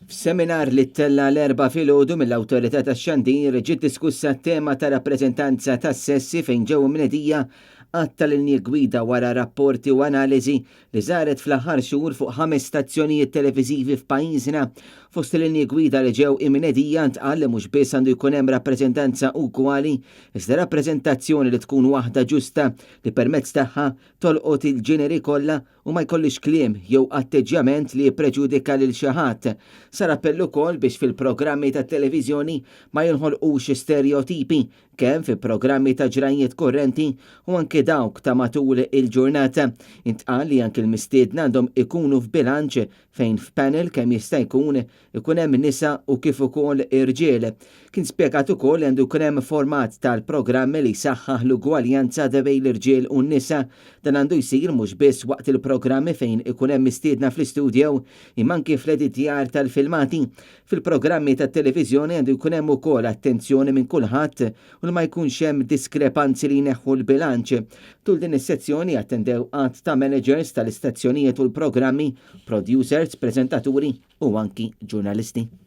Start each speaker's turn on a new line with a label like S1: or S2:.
S1: F'seminar li ttella l-erba' filgħodu mill-Awtorità tax-Xandir ġiet diskussa t-tema ta' rappreżentanza tas-sessi fejn ġew imnedija għatta linji gwida wara rapporti u analiżi li żaret fl-aħħar xhur fuq 5 stazzjonijiet televiżivi f'pajjiżna. Fost il-linji gwida li ġew imnedija ntqal li mhux biss għandu jkun hemm rappreżentanza ugwali, iżda rappreżentazzjoni li tkun waħda ġusta li permezz tagħha tolqot il-ġeneri kollha u ma jkollix kliem jew atteġġjament li jippreġudika lil xi ħadd. Sar appell ukoll biex fil-programmi ta' televiżjoni ma jinħolqux stereotipi kemm fi programmi ta' ġrajiet korrenti u anke dawk ta' matul il-ġurnata. Intqal li anke l-mistiedna għandhom ikunu f'bilanċ fejn f'panel kemm jista' jkun hemm nisa u kif ukoll irġiel. Kien spjegat ukoll li għandu jkun hemm format tal-programmi li jsaħħaħ l-ugwaljanza bejn l-irġiel u n-nisa. Dan għandu jsir mhux biss waqt il-programmi fejn ikun hemm mistiedna fl-istudju imma anke fl-editjar tal-filmati. Fil-programmi tat-televiżjoni għandu jkun hemm ukoll attenzjoni minn kulħadd u ma jkunx hemm diskrepanzi li jneħħu l-bilanċ. Tul din is-sezzjoni attendew qatt ta' managers tal-istazzjonijiet u l-programmi, producers, preżentaturi u anki ġurnalisti.